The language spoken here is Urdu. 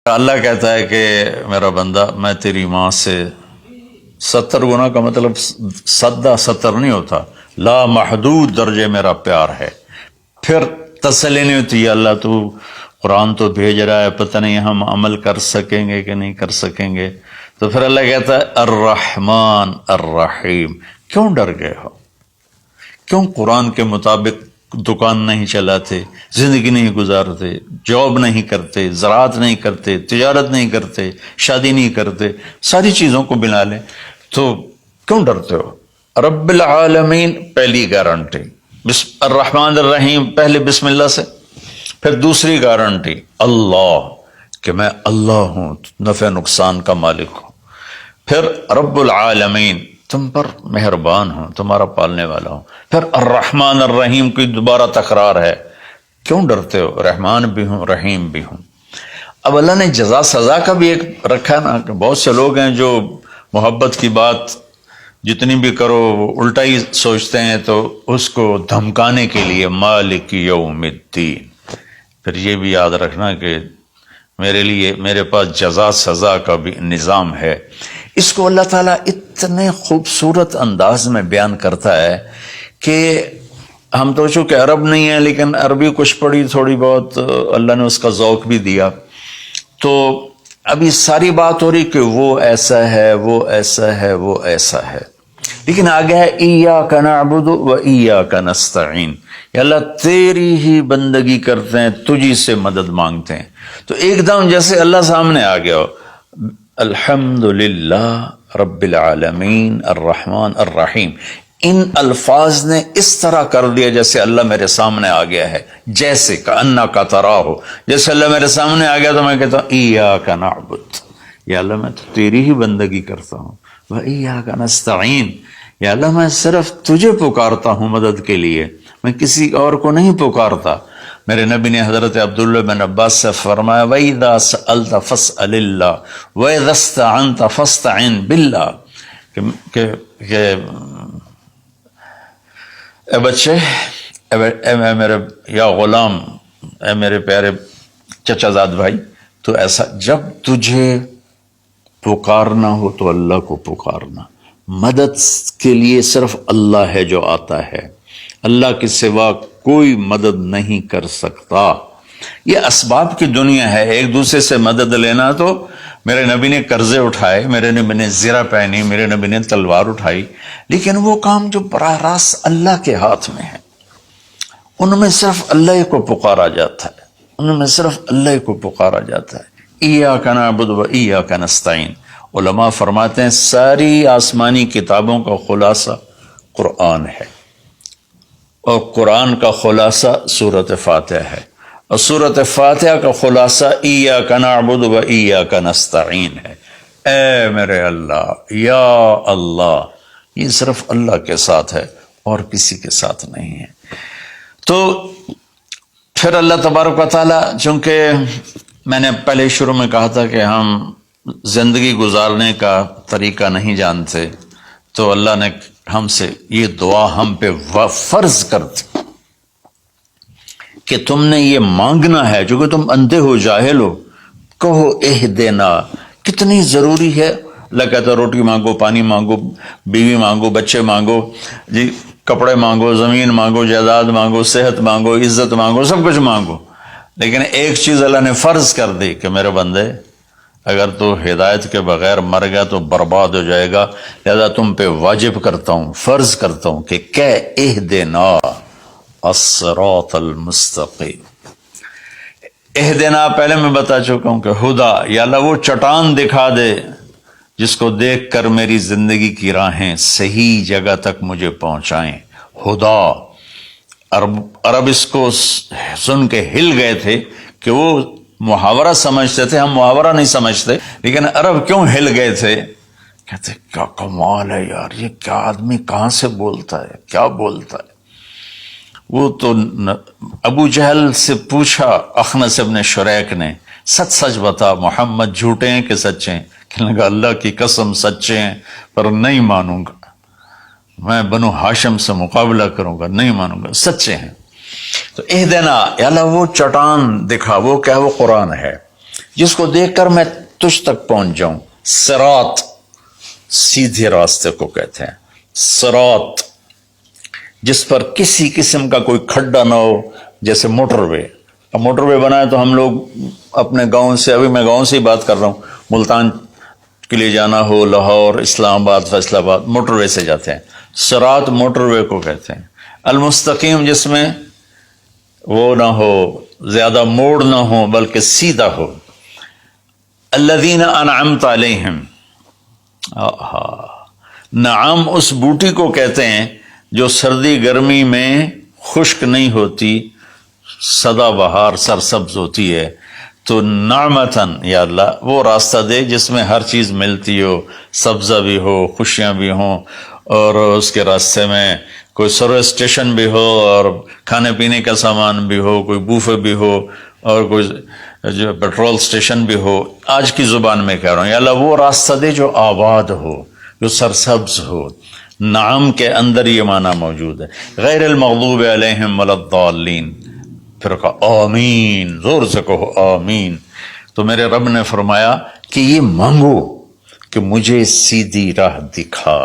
اللہ کہتا ہے کہ میرا بندہ میں تیری ماں سے 70 گنا کا مطلب سدہ 70 نہیں ہوتا، لا محدود درجے میرا پیار ہے۔ پھر تسلی نہیں ہوتی، یا اللہ تو قرآن تو بھیج رہا ہے، پتہ نہیں ہم عمل کر سکیں گے کہ نہیں کر سکیں گے۔ تو پھر اللہ کہتا ہے الرحمن الرحیم۔ کیوں ڈر گئے ہو؟ کیوں قرآن کے مطابق دکان نہیں چلاتے، زندگی نہیں گزارتے، جاب نہیں کرتے، زراعت نہیں کرتے، تجارت نہیں کرتے، شادی نہیں کرتے، ساری چیزوں کو بنا لیں تو کیوں ڈرتے ہو؟ رب العالمین پہلی گارنٹی، الرحمن الرحیم پہلے بسم اللہ سے، پھر دوسری گارنٹی اللہ کہ میں اللہ ہوں، نفع نقصان کا مالک ہوں، پھر رب العالمین تم پر مہربان ہوں، تمہارا پالنے والا ہوں، پھر الرحمن الرحیم کی دوبارہ تکرار ہے۔ کیوں ڈرتے ہو؟ رحمان بھی ہوں رحیم بھی ہوں۔ اب اللہ نے جزا سزا کا بھی ایک رکھا نا، کہ بہت سے لوگ ہیں جو محبت کی بات جتنی بھی کرو وہ الٹا ہی سوچتے ہیں، تو اس کو دھمکانے کے لیے مالک یوم الدین۔ پھر یہ بھی یاد رکھنا کہ میرے لیے میرے پاس جزا سزا کا بھی نظام ہے۔ اس کو اللہ تعالیٰ اتنے خوبصورت انداز میں بیان کرتا ہے کہ ہم تو چونکہ عرب نہیں ہیں، لیکن عربی کچھ پڑھی تھوڑی بہت، اللہ نے اس کا ذوق بھی دیا، تو ابھی ساری بات ہو رہی کہ وہ ایسا ہے، وہ ایسا ہے، وہ ایسا ہے، لیکن آگے ہے ایاک نعبد و ایاک نستعین، یا اللہ تیری ہی بندگی کرتے ہیں، تجھی سے مدد مانگتے ہیں۔ تو ایک دم جیسے اللہ سامنے آ گیا ہو، الحمدللہ رب العالمین الرحمن الرحیم، ان الفاظ نے اس طرح کر دیا جیسے اللہ میرے سامنے آ گیا ہے، جیسے کأنک تراہ، جیسے اللہ میرے سامنے آ گیا تو میں کہتا ہوں ایاک نعبد، یا اللہ میں تو تیری ہی بندگی کرتا ہوں، و ایاک نستعین، یا اللہ میں صرف تجھے پکارتا ہوں مدد کے لیے، میں کسی اور کو نہیں پکارتا۔ میرے نبی نے حضرت عبداللہ بن عباس سے فرمایا وَإِذَا سَأَلْتَ فَاسْأَلِ اللَّهِ وَإِذَا اسْتَعَنْتَ فَاسْتَعِنْ بِاللَّهِ کہ اے بچے، اے میرے یا غلام، اے میرے پیارے چچا زاد بھائی، تو ایسا جب تجھے پکارنا ہو تو اللہ کو پکارنا، مدد کے لیے صرف اللہ ہے جو آتا ہے، اللہ کے سوا کوئی مدد نہیں کر سکتا۔ یہ اسباب کی دنیا ہے، ایک دوسرے سے مدد لینا، تو میرے نبی نے قرضے اٹھائے، میرے نبی نے زرہ پہنی، میرے نبی نے تلوار اٹھائی، لیکن وہ کام جو براہ راست اللہ کے ہاتھ میں ہے، ان میں صرف اللہ کو پکارا جاتا ہے، ان میں صرف اللہ کو پکارا جاتا ہے۔ ایاک نعبد و ایاک نستعین۔ علماء فرماتے ہیں ساری آسمانی کتابوں کا خلاصہ قرآن ہے، اور قرآن کا خلاصہ سورۃ فاتحہ ہے، اور سورۃ فاتحہ کا خلاصہ ایاک نعبد و ایاک نستعین ہے۔ اے میرے اللہ، یا اللہ، یہ صرف اللہ کے ساتھ ہے اور کسی کے ساتھ نہیں ہے۔ تو پھر اللہ تبارک و تعالیٰ، چونکہ میں نے پہلے شروع میں کہا تھا کہ ہم زندگی گزارنے کا طریقہ نہیں جانتے، تو اللہ نے ہم سے یہ دعا ہم پہ فرض کر دی کہ تم نے یہ مانگنا ہے، جو کہ تم اندھے ہو، جاہل ہو، کہو اہدنا۔ کتنی ضروری ہے، اللہ کہتا ہے روٹی مانگو، پانی مانگو، بیوی مانگو، بچے مانگو، جی کپڑے مانگو، زمین مانگو، جائیداد مانگو، صحت مانگو، عزت مانگو، سب کچھ مانگو، لیکن ایک چیز اللہ نے فرض کر دی کہ میرے بندے اگر تو ہدایت کے بغیر مر گیا تو برباد ہو جائے گا، لہذا تم پہ واجب کرتا ہوں، فرض کرتا ہوں کہ اہدنا الصراط المستقیم۔ اہدنا پہلے میں بتا چکا ہوں کہ خدا، یا اللہ وہ چٹان دکھا دے جس کو دیکھ کر میری زندگی کی راہیں صحیح جگہ تک مجھے پہنچائیں۔ خدا، عرب اس کو سن کے ہل گئے تھے کہ وہ محاورہ سمجھتے تھے، ہم محاورہ نہیں سمجھتے، لیکن عرب کیوں ہل گئے تھے؟ کہتے کیا کمال ہے یار، یہ کیا آدمی کہاں سے بولتا ہے، کیا بولتا ہے۔ وہ تو ابو جہل سے پوچھا اخنس ابن شریک نے، سچ سچ بتا محمد جھوٹے ہیں کہ سچے ہیں؟ کہنے لگا اللہ کی قسم سچے ہیں، پر نہیں مانوں گا، میں بنو ہاشم سے مقابلہ کروں گا، نہیں مانوں گا، سچے ہیں۔ تو اہدنا، یا اللہ وہ چٹان دکھا، وہ کیا؟ وہ قرآن ہے۔ جس کو دیکھ کر میں تجھ تک پہنچ جاؤں. صراط سیدھے راستے کو کہتے ہیں. صراط جس پر کسی قسم کا کوئی کھڈا نہ ہو، جیسے موٹر وے. اب موٹر وے بنا ہے تو ہم لوگ اپنے گاؤں سے، ابھی میں گاؤں سے ہی بات کر رہا ہوں، ملتان کے لیے جانا ہو، لاہور، اسلام آباد، فیصل آباد، موٹر وے سے جاتے ہیں. صراط موٹر وے کو کہتے ہیں. المستقیم جس میں وہ نہ ہو، زیادہ موڑ نہ ہو بلکہ سیدھا ہو. الذین انعمت علیہم، نعم اس بوٹی کو کہتے ہیں جو سردی گرمی میں خشک نہیں ہوتی، سدا بہار سرسبز ہوتی ہے. تو نعمتاً یا اللہ وہ راستہ دے جس میں ہر چیز ملتی ہو، سبزہ بھی ہو، خوشیاں بھی ہوں، اور اس کے راستے میں کوئی سروس اسٹیشن بھی ہو، اور کھانے پینے کا سامان بھی ہو، کوئی بوفے بھی ہو، اور کوئی جو پیٹرول اسٹیشن بھی ہو. آج کی زبان میں کہہ رہا ہوں، یا اللہ وہ راستہ دے جو آباد ہو، جو سرسبز ہو. نعم کے اندر یہ معنی موجود ہے. غیر المغضوب علیہم ولا الضالین. پھر کہا آمین، زور سے کہو آمین. تو میرے رب نے فرمایا کہ یہ مانگو کہ مجھے سیدھی راہ دکھا.